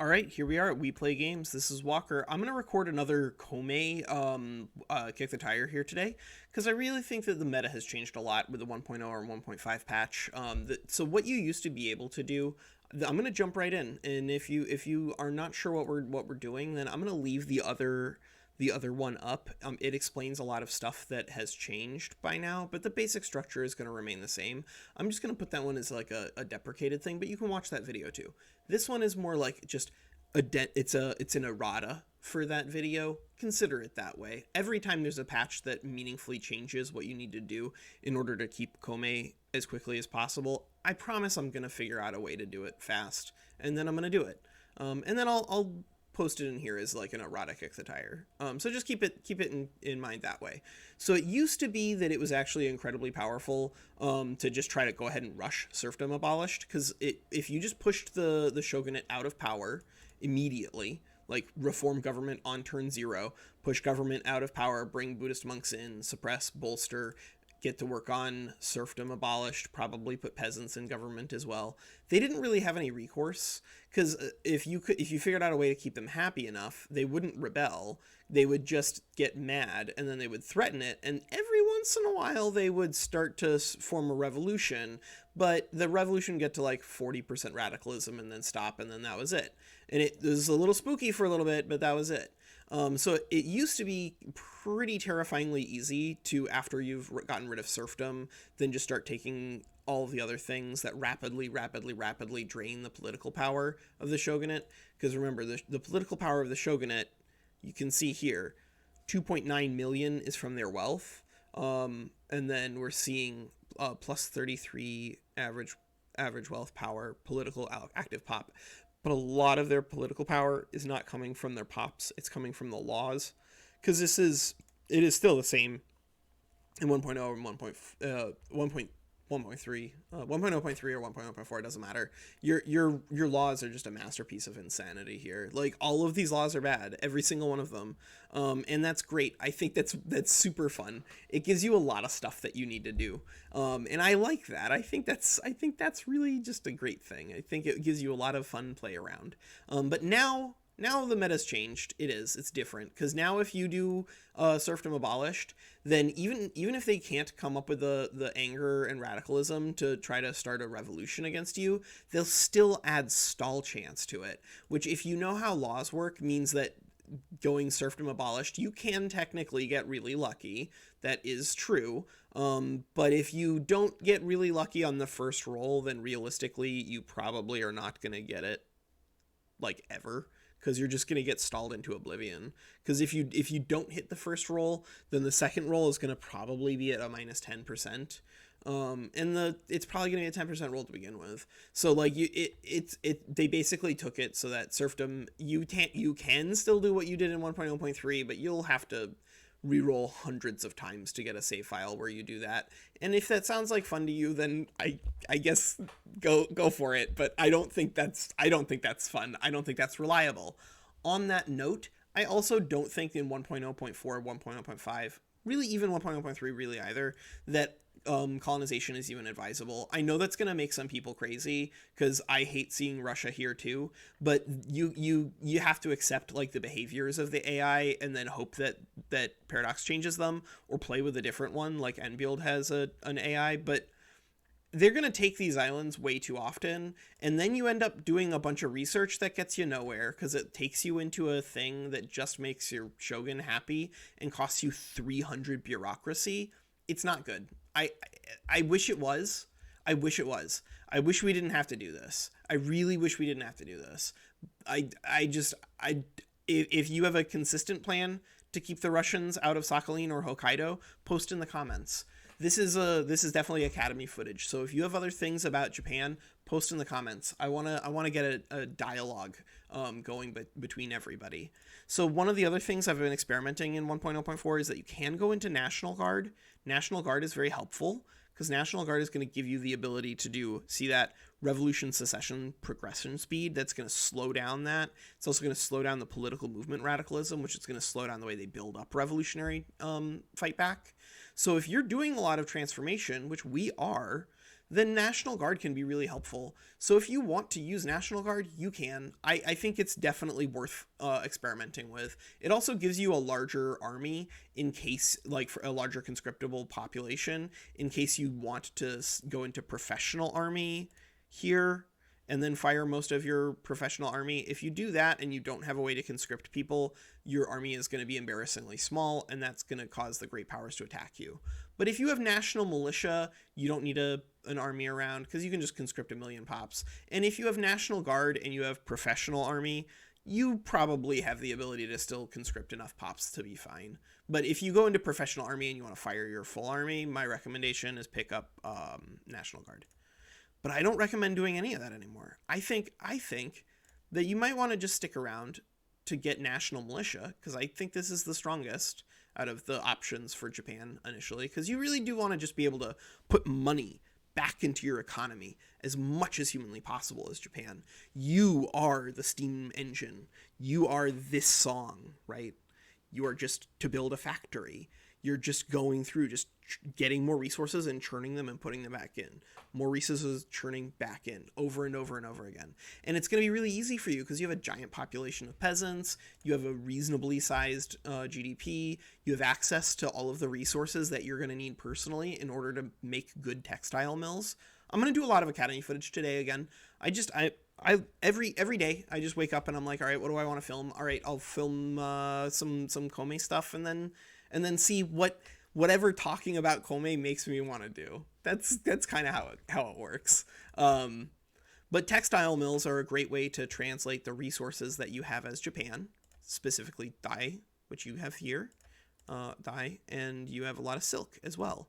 All right, here we are at We Play Games. This is Walker. I'm going to record another Komei Kick the Tire here today because I really think that the meta has changed a lot with the 1.0 or 1.5 patch. So what you used to be able to do, I'm going to jump right in. And if you are not sure what we're doing, then I'm going to leave the other one up. It explains a lot of stuff that has changed by now, but the basic structure is going to remain the same. I'm just going to put that one as like a deprecated thing, but you can watch that video too. This one is more like just it's an errata for that video. Consider it that way. Every time there's a patch that meaningfully changes what you need to do in order to keep Komei as quickly as possible, I promise I'm going to figure out a way to do it fast, and then I'm going to do it. And then I'll post it in here as like an errata kick the tire. So just keep it in mind that way. So it used to be that it was actually incredibly powerful to just try to go ahead and rush serfdom abolished, because if you just pushed the shogunate out of power immediately, like reform government on turn 0, push government out of power, bring Buddhist monks in, suppress, bolster, get to work on serfdom abolished, probably put peasants in government as well. They didn't really have any recourse, because if you figured out a way to keep them happy enough, they wouldn't rebel. They would just get mad, and then they would threaten it, and every once in a while they would start to form a revolution, but the revolution get to like 40% radicalism and then stop, and then that was it. And it was a little spooky for a little bit, but that was it. So it used to be pretty terrifyingly easy to, after you've gotten rid of serfdom, then just start taking all of the other things that rapidly drain the political power of the shogunate. Because remember, the political power of the shogunate, you can see here, 2.9 million is from their wealth. And then we're seeing plus 33 average wealth power, political active pop. But a lot of their political power is not coming from their pops. It's coming from the laws. Because it is still the same in 1.0 and 1.3. 1.0.3 or 1.0.4, it doesn't matter. Your laws are just a masterpiece of insanity here. Like, all of these laws are bad, every single one of them, and that's great. I think that's super fun. It gives you a lot of stuff that you need to do, and I like that. I think that's really just a great thing. I think it gives you a lot of fun play around. But now the meta's changed. It's different, because now if you do serfdom abolished, then even if they can't come up with the anger and radicalism to try to start a revolution against you, they'll still add stall chance to it, which, if you know how laws work, means that going serfdom abolished, you can technically get really lucky. That is true. But if you don't get really lucky on the first roll, then realistically you probably are not going to get it, like, ever, because you're just going to get stalled into oblivion. Because if you don't hit the first roll, then the second roll is going to probably be at a minus 10%. And it's probably going to be a 10% roll to begin with. So, like, they basically took it so that serfdom, you can still do what you did in 1.0.3, but you'll have to reroll hundreds of times to get a save file where you do that. And if that sounds like fun to you, then I guess go for it. But I don't think that's fun. I don't think that's reliable. On that note, I also don't think in 1.0.4, 1.0.5, really even 1.0.3 really either, that colonization is even advisable. I know that's going to make some people crazy, because I hate seeing Russia here too, but you have to accept, like, the behaviors of the AI and then hope that Paradox changes them, or play with a different one, like Enbuild has an AI. But they're going to take these islands way too often, and then you end up doing a bunch of research that gets you nowhere, because it takes you into a thing that just makes your shogun happy and costs you 300 bureaucracy. It's not good. I wish it was. I wish we didn't have to do this. I really wish we didn't have to do this. If you have a consistent plan to keep the Russians out of Sakhalin or Hokkaido, post in the comments. This is definitely Academy footage. So if you have other things about Japan, post in the comments. I wanna get a dialogue going between everybody. So one of the other things I've been experimenting in 1.0.4 is that you can go into National Guard. National Guard is very helpful, because National Guard is going to give you the ability to see that revolution secession progression speed. That's going to slow down that. It's also going to slow down the political movement radicalism, which is going to slow down the way they build up revolutionary fight back. So if you're doing a lot of transformation, which we are, then National Guard can be really helpful. So if you want to use National Guard, you can. I think it's definitely worth experimenting with. It also gives you a larger army in case, like for a larger conscriptable population, in case you want to go into professional army here and then fire most of your professional army. If you do that and you don't have a way to conscript people, your army is going to be embarrassingly small, and that's going to cause the great powers to attack you. But if you have national militia, you don't need an army around because you can just conscript 1,000,000 pops. And if you have National Guard and you have professional army, you probably have the ability to still conscript enough pops to be fine. But if you go into professional army and you want to fire your full army, my recommendation is pick up National Guard. But I don't recommend doing any of that anymore. I think that you might want to just stick around to get national militia, because I think this is the strongest out of the options for Japan initially, because you really do want to just be able to put money back into your economy as much as humanly possible as Japan. You are the steam engine. You are this song, right? You are just to build a factory. You're just going through, just getting more resources and churning them and putting them back in. More resources churning back in over and over and over again. And it's going to be really easy for you because you have a giant population of peasants. You have a reasonably sized GDP. You have access to all of the resources that you're going to need personally in order to make good textile mills. I'm going to do a lot of Academy footage today again. Every day I just wake up and I'm like, all right, what do I want to film? All right, I'll film some Komei stuff and then see whatever talking about Komei makes me want to do. That's kind of how it works. But textile mills are a great way to translate the resources that you have as Japan, specifically dye, which you have here, dye, and you have a lot of silk as well.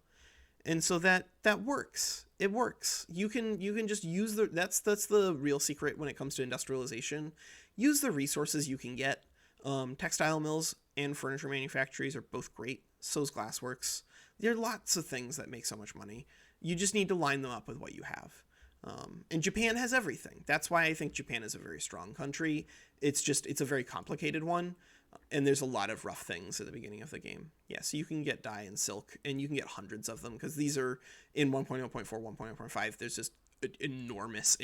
And so that works. It works. You can just use that's the real secret when it comes to industrialization. Use the resources you can get. Textile mills and furniture manufactories are both great. So's Glassworks. There are lots of things that make so much money. You just need to line them up with what you have. And Japan has everything. That's why I think Japan is a very strong country. It's a very complicated one. And there's a lot of rough things at the beginning of the game. Yeah, so you can get dye and silk, and you can get hundreds of them, because these are in 1.0.4, 1.0.5. There's just enormous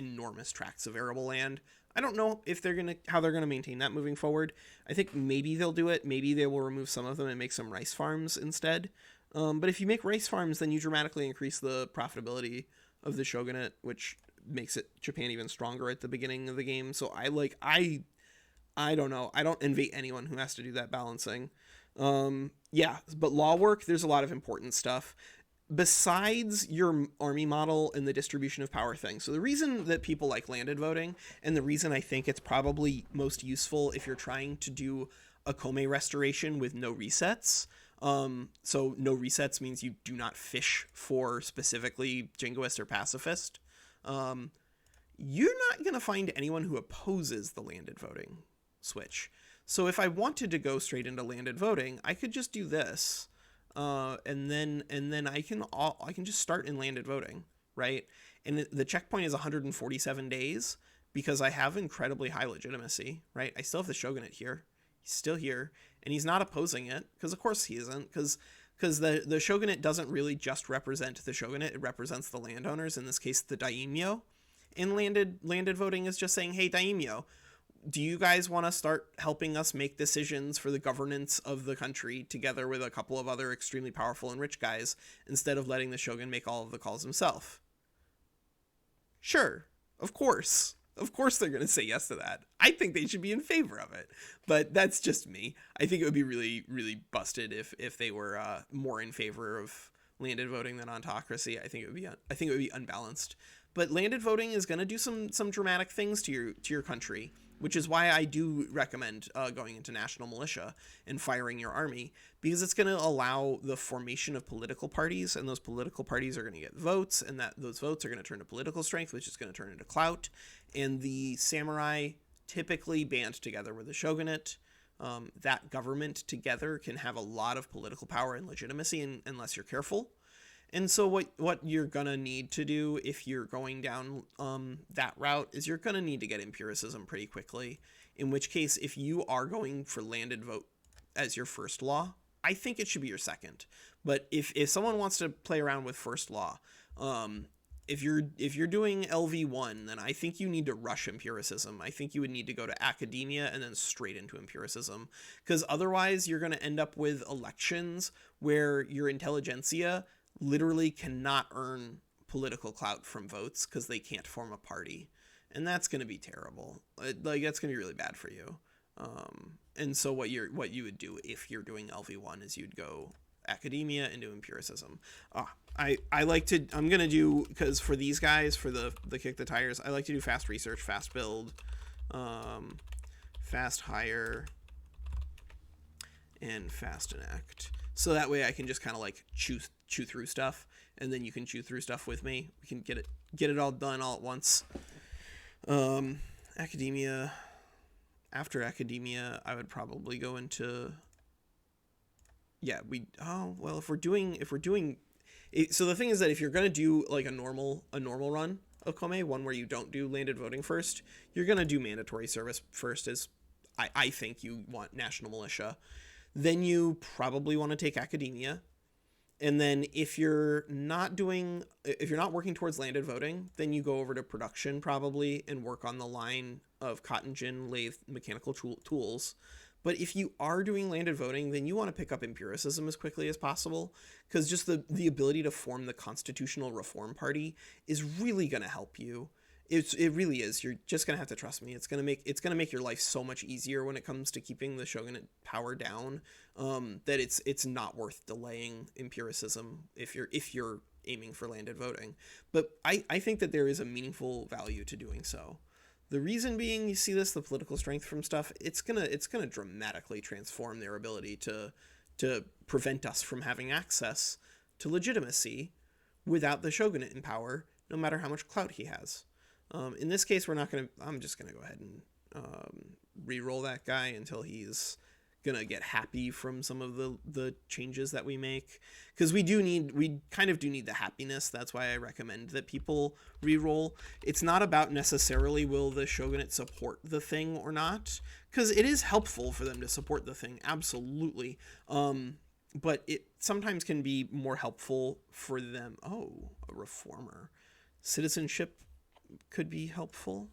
tracts of arable land. I don't know if how they're gonna maintain that moving forward. I think maybe they'll do it. Maybe they will remove some of them and make some rice farms instead. But if you make rice farms, then you dramatically increase the profitability of the shogunate, which makes Japan even stronger at the beginning of the game. So I don't know. I don't envy anyone who has to do that balancing. Yeah, but law work, there's a lot of important stuff besides your army model and the distribution of power thing. So the reason that people like landed voting, and the reason I think it's probably most useful if you're trying to do a Komei restoration with no resets. So no resets means you do not fish for specifically jingoist or pacifist. You're not going to find anyone who opposes the landed voting switch. So if I wanted to go straight into landed voting, I could just do this, and then I can just start in landed voting, right? And the checkpoint is 147 days because I have incredibly high legitimacy, right? I still have the shogunate here. He's still here, and he's not opposing it because of course he isn't, because the shogunate doesn't really just represent the shogunate; it represents the landowners. In this case, the daimyo. And landed voting is just saying, hey, daimyo, do you guys want to start helping us make decisions for the governance of the country together with a couple of other extremely powerful and rich guys instead of letting the shogun make all of the calls himself? Sure, of course. Of course they're going to say yes to that. I think they should be in favor of it. But that's just me. I think it would be really, really busted if they were more in favor of landed voting than autocracy. I think it would be unbalanced. But landed voting is going to do some dramatic things to your country, which is why I do recommend going into national militia and firing your army, because it's going to allow the formation of political parties, and those political parties are going to get votes, and those votes are going to turn to political strength, which is going to turn into clout. And the samurai typically band together with the shogunate. That government together can have a lot of political power and legitimacy unless you're careful. And so what you're going to need to do if you're going down that route is you're going to need to get empiricism pretty quickly, in which case if you are going for landed vote as your first law, I think it should be your second. But if someone wants to play around with first law, if you're doing LV1, then I think you need to rush empiricism. I think you would need to go to academia and then straight into empiricism, because otherwise you're going to end up with elections where your intelligentsia literally cannot earn political clout from votes because they can't form a party, and that's going to be terrible. Like, that's going to be really bad for you. And so what you would do if you're doing LV1 is you'd go academia into empiricism. I'm gonna do, because for these guys, for the kick the tires, I like to do fast research, fast build, fast hire, and fast enact. So that way I can just kind of like chew through stuff, and then you can chew through stuff with me. We can get it all done all at once. Academia. After academia, I would probably go into, if we're doing it, so the thing is that if you're going to do like a normal run of Komei, one where you don't do landed voting first, you're going to do mandatory service first, as I think you want national militia. Then you probably want to take academia. And then if you're not working towards landed voting, then you go over to production probably and work on the line of cotton gin, lathe, mechanical tools. But if you are doing landed voting, then you want to pick up empiricism as quickly as possible, because just the ability to form the Constitutional Reform Party is really going to help you. It really is. You're just going to have to trust me. It's going to make your life so much easier when it comes to keeping the shogunate power down, that it's not worth delaying empiricism if you're aiming for landed voting. But I think that there is a meaningful value to doing so. The reason being, you see this, the political strength from stuff, it's gonna dramatically transform their ability to prevent us from having access to legitimacy without the shogunate in power, no matter how much clout he has. In this case, I'm just gonna go ahead and re-roll that guy until he's gonna get happy from some of the changes that we make, because we kind of do need the happiness. That's why I recommend that people re-roll. It's not about necessarily will the shogunate support the thing or not, because it is helpful for them to support the thing, absolutely, but it sometimes can be more helpful for them. A reformer. Citizenship could be helpful.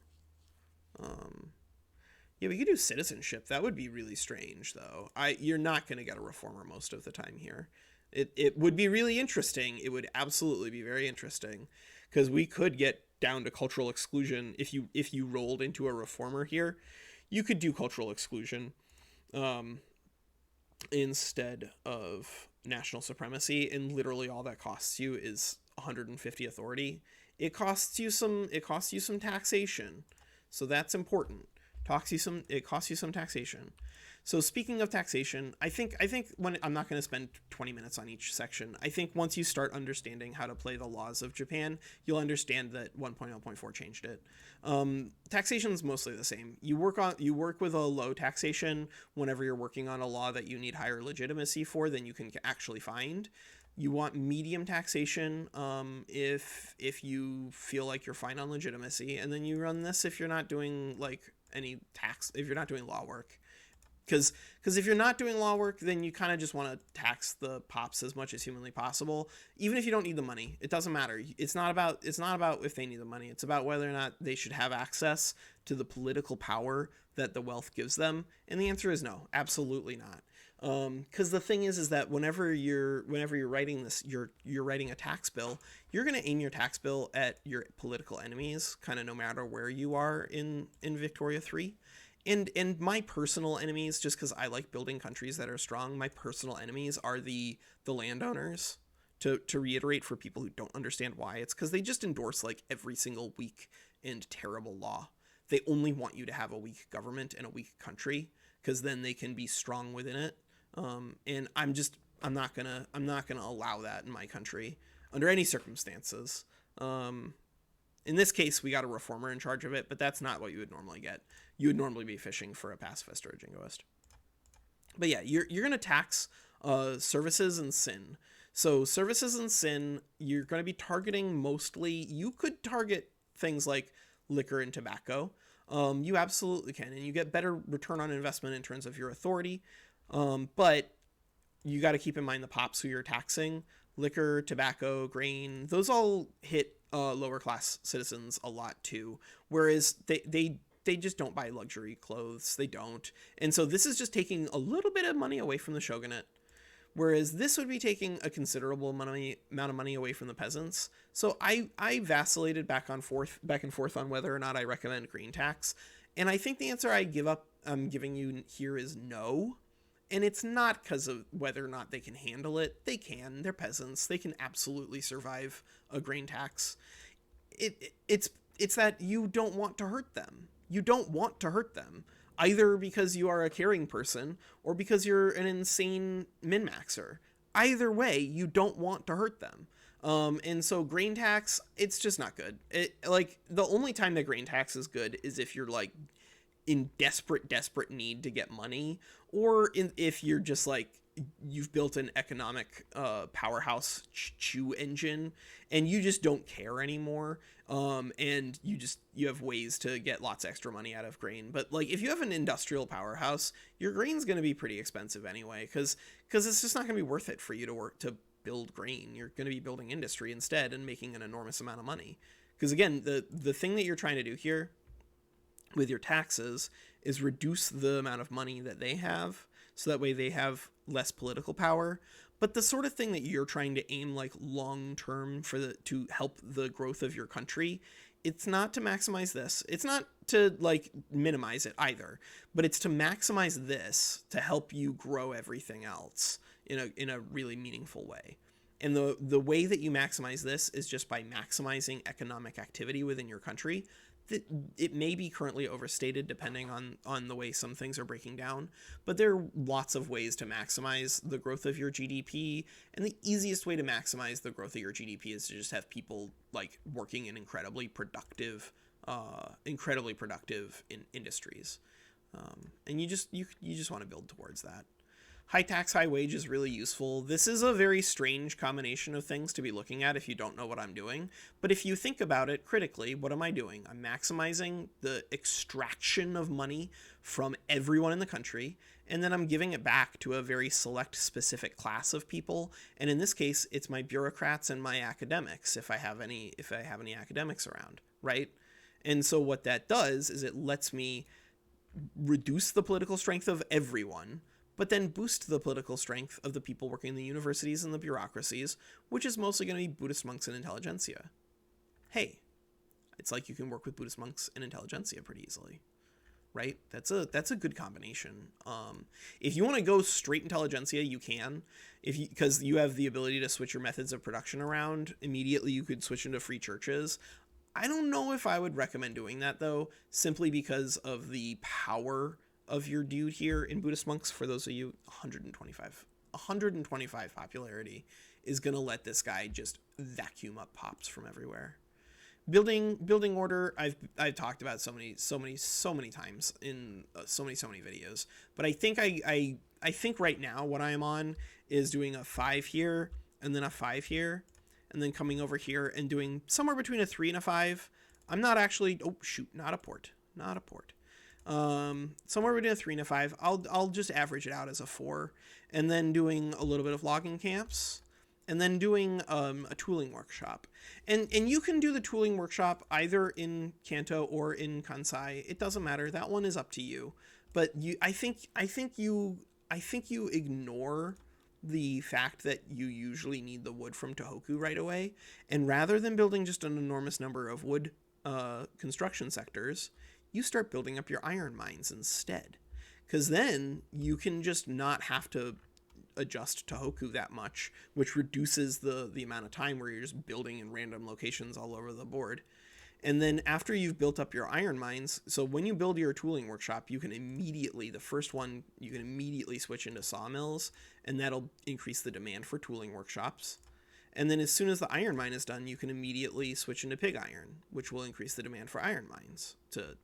Yeah, we could do citizenship. That would be really strange, though. You're not going to get a reformer most of the time here. It would be really interesting. It would absolutely be very interesting, because we could get down to cultural exclusion. If you rolled into a reformer here, you could do cultural exclusion instead of national supremacy, and literally all that costs you is 150 authority. It costs you some taxation, so that's important. It costs you some taxation. So speaking of taxation, I think when I'm not going to spend 20 minutes on each section. I think once you start understanding how to play the laws of Japan, you'll understand that 1.0.4 changed it. Taxation is mostly the same. You work with a low taxation whenever you're working on a law that you need higher legitimacy for than you can actually find. You want medium taxation if you feel like you're fine on legitimacy, and then you run this if you're not doing if you're not doing law work. Because if you're not doing law work, then you kind of just want to tax the pops as much as humanly possible, even if you don't need the money. It doesn't matter. It's not about if they need the money. It's about whether or not they should have access to the political power that the wealth gives them. And the answer is no, absolutely not. Because the thing is that whenever you're writing this, you're writing a tax bill, you're going to aim your tax bill at your political enemies, kind of no matter where you are in Victoria 3. And my personal enemies, just because I like building countries that are strong, my personal enemies are the landowners. To reiterate for people who don't understand why, it's because they just endorse like every single weak and terrible law. They only want you to have a weak government and a weak country, because then they can be strong within it. And I'm not gonna allow that in my country under any circumstances. In this case, we got a reformer in charge of it, but that's not what you would normally get. You would normally be fishing for a pacifist or a jingoist. But yeah, you're going to tax services and sin. So services and sin, you're going to be targeting mostly. You could target things like liquor and tobacco. You absolutely can, and you get better return on investment in terms of your authority. But you got to keep in mind the pops who you're taxing. Liquor, tobacco, grain, those all hit lower class citizens a lot too. Whereas they just don't buy luxury clothes. They don't. And so this is just taking a little bit of money away from the shogunate. Whereas this would be taking a considerable amount of money away from the peasants. So I vacillated back and forth on whether or not I recommend green tax. And I think the answer I'm giving you here is no. And it's not because of whether or not they can handle it. They can. They're peasants. They can absolutely survive a grain tax. It's that you don't want to hurt them. You don't want to hurt them, either because you are a caring person or because you're an insane min-maxer. Either way, you don't want to hurt them. And so grain tax, it's just not good. Like, the only time that grain tax is good is if you're like in desperate need to get money, or if you're just like, you've built an economic powerhouse chew engine and you just don't care anymore, and you have ways to get lots of extra money out of grain. But like, if you have an industrial powerhouse, your grain's going to be pretty expensive anyway, because it's just not going to be worth it for you to build grain. You're going to be building industry instead and making an enormous amount of money. Because again, the thing that you're trying to do here with your taxes is reduce the amount of money that they have, so that way they have less political power. But the sort of thing that you're trying to aim like long term to help the growth of your country, it's not to maximize this. It's not to like minimize it either, but it's to maximize this to help you grow everything else in a really meaningful way. And the way that you maximize this is just by maximizing economic activity within your country. It may be currently overstated depending on the way some things are breaking down, but there are lots of ways to maximize the growth of your GDP, and the easiest way to maximize the growth of your GDP is to just have people like working in incredibly productive in industries, and you just want to build towards that. High tax, high wage is really useful. This is a very strange combination of things to be looking at if you don't know what I'm doing. But if you think about it critically, what am I doing? I'm maximizing the extraction of money from everyone in the country, and then I'm giving it back to a very select specific class of people. And in this case, it's my bureaucrats and my academics, if I have any academics around, right? And so what that does is it lets me reduce the political strength of everyone, but then boost the political strength of the people working in the universities and the bureaucracies, which is mostly going to be Buddhist monks and intelligentsia. Hey, it's like you can work with Buddhist monks and intelligentsia pretty easily, right? That's a good combination. If you want to go straight intelligentsia, you can, because you have the ability to switch your methods of production around immediately. You could switch into free churches. I don't know if I would recommend doing that though, simply because of the power of your dude here in Buddhist monks. For those of you, 125 popularity is going to let this guy just vacuum up pops from everywhere. Building order, I've talked about so many times in so many videos, but I think I think right now what I am on is doing a 5 here and then a 5 here, and then coming over here and doing somewhere between a 3 and a 5. I'm not actually, oh shoot, not a port. Somewhere between a 3 and a 5. I'll just average it out as a 4, and then doing a little bit of logging camps, and then doing a tooling workshop. And you can do the tooling workshop either in Kanto or in Kansai. It doesn't matter. That one is up to you. But I think you ignore the fact that you usually need the wood from Tohoku right away, and rather than building just an enormous number of wood construction sectors, you start building up your iron mines instead, because then you can just not have to adjust Tohoku that much, which reduces the amount of time where you're just building in random locations all over the board. And then after you've built up your iron mines, so when you build your tooling workshop, you can immediately switch into sawmills, and that'll increase the demand for tooling workshops. And then as soon as the iron mine is done, you can immediately switch into pig iron, which will increase the demand for iron mines to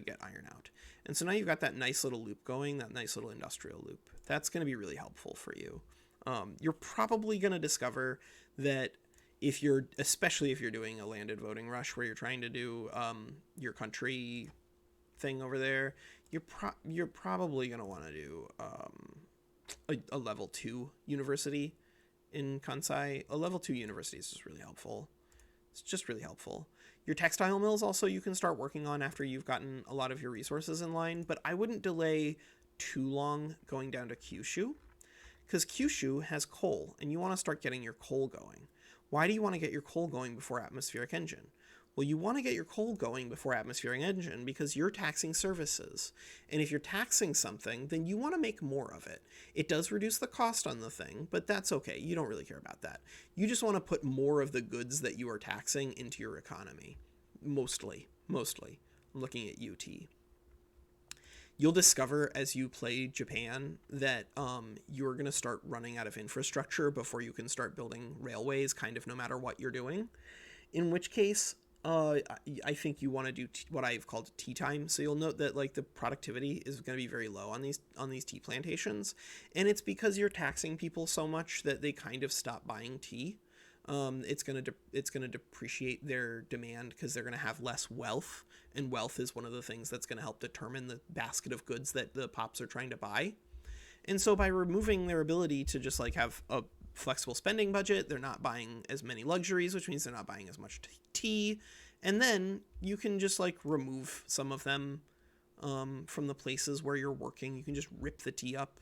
get iron out. And so now you've got that nice little loop going, that nice little industrial loop. That's going to be really helpful for you. You're probably going to discover that especially if you're doing a landed voting rush where you're trying to do your country thing over there, you're probably going to want to do a level 2 university in Kansai. A level 2 university is just really helpful. It's just really helpful. Your textile mills also you can start working on after you've gotten a lot of your resources in line, but I wouldn't delay too long going down to Kyushu, because Kyushu has coal, and you want to start getting your coal going. Why do you want to get your coal going before atmospheric engine? Well, you want to get your coal going before atmospheric engine because you're taxing services. And if you're taxing something, then you want to make more of it. It does reduce the cost on the thing, but that's okay. You don't really care about that. You just want to put more of the goods that you are taxing into your economy. Mostly. I'm looking at UT. You'll discover as you play Japan that you're going to start running out of infrastructure before you can start building railways, kind of no matter what you're doing. In which case, I think you want to do what I've called tea time. So you'll note that like the productivity is going to be very low on these tea plantations, and it's because you're taxing people so much that they kind of stop buying tea. It's gonna depreciate their demand because they're gonna have less wealth, and wealth is one of the things that's gonna help determine the basket of goods that the pops are trying to buy. And so by removing their ability to just like have a flexible spending budget, they're not buying as many luxuries, which means they're not buying as much tea. And then you can just like remove some of them from the places where you're working. You can just rip the tea up.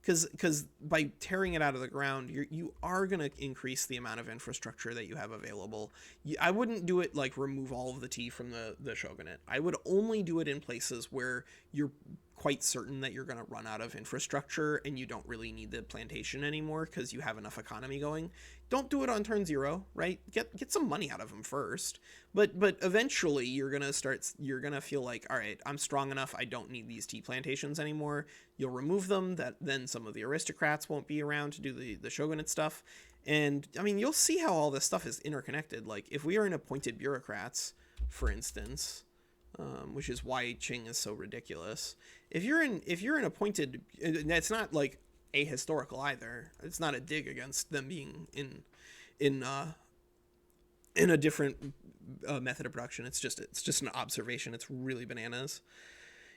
Because by tearing it out of the ground, you are going to increase the amount of infrastructure that you have available. I wouldn't do it like remove all of the tea from the shogunate. I would only do it in places where you're quite certain that you're going to run out of infrastructure and you don't really need the plantation anymore because you have enough economy going. Don't do it on turn 0, right? Get some money out of them first. But eventually you're going to feel like, all right, I'm strong enough. I don't need these tea plantations anymore. You'll remove them. Then some of the aristocrats won't be around to do the shogunate stuff. And I mean, you'll see how all this stuff is interconnected. Like if we are in appointed bureaucrats, for instance, which is why Qing is so ridiculous. If you're an appointed, that's not like ahistorical either. It's not a dig against them being in a different method of production. It's just an observation. It's really bananas.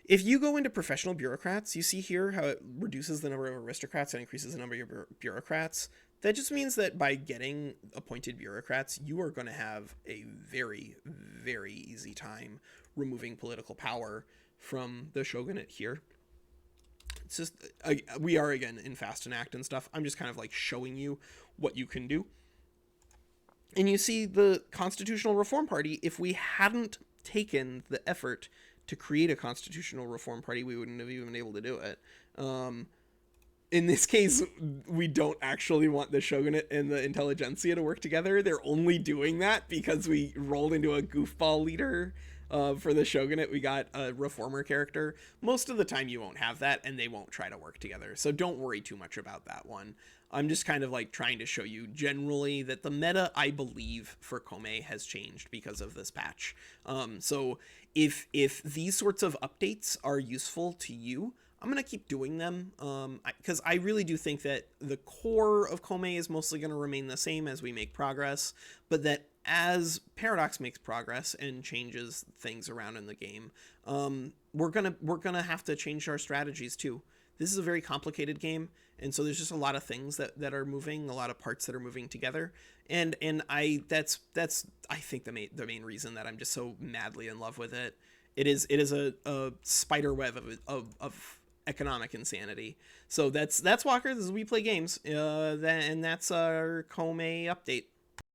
If you go into professional bureaucrats, you see here how it reduces the number of aristocrats and increases the number of bureaucrats. That just means that by getting appointed bureaucrats, you are going to have a very, very easy time removing political power from the shogunate here. It's just, we are again in fast and act and stuff. I'm just kind of like showing you what you can do. And you see the Constitutional Reform Party, if we hadn't taken the effort to create a Constitutional Reform Party, we wouldn't have even been able to do it. In this case, we don't actually want the shogunate and the intelligentsia to work together. They're only doing that because we rolled into a goofball leader for the shogunate. We got a reformer character. Most of the time you won't have that, and they won't try to work together. So don't worry too much about that one. I'm just kind of like trying to show you generally that the meta, I believe, for Komei has changed because of this patch. So if these sorts of updates are useful to you, I'm going to keep doing them because I really do think that the core of Komei is mostly going to remain the same as we make progress, but that as Paradox makes progress and changes things around in the game, we're gonna have to change our strategies too. This is a very complicated game, and so there's just a lot of things that are moving, a lot of parts that are moving together, and that's I think the main reason that I'm just so madly in love with it. It is a spider web of economic insanity. So that's Walker. This is We Play Games, and that's our Komei update.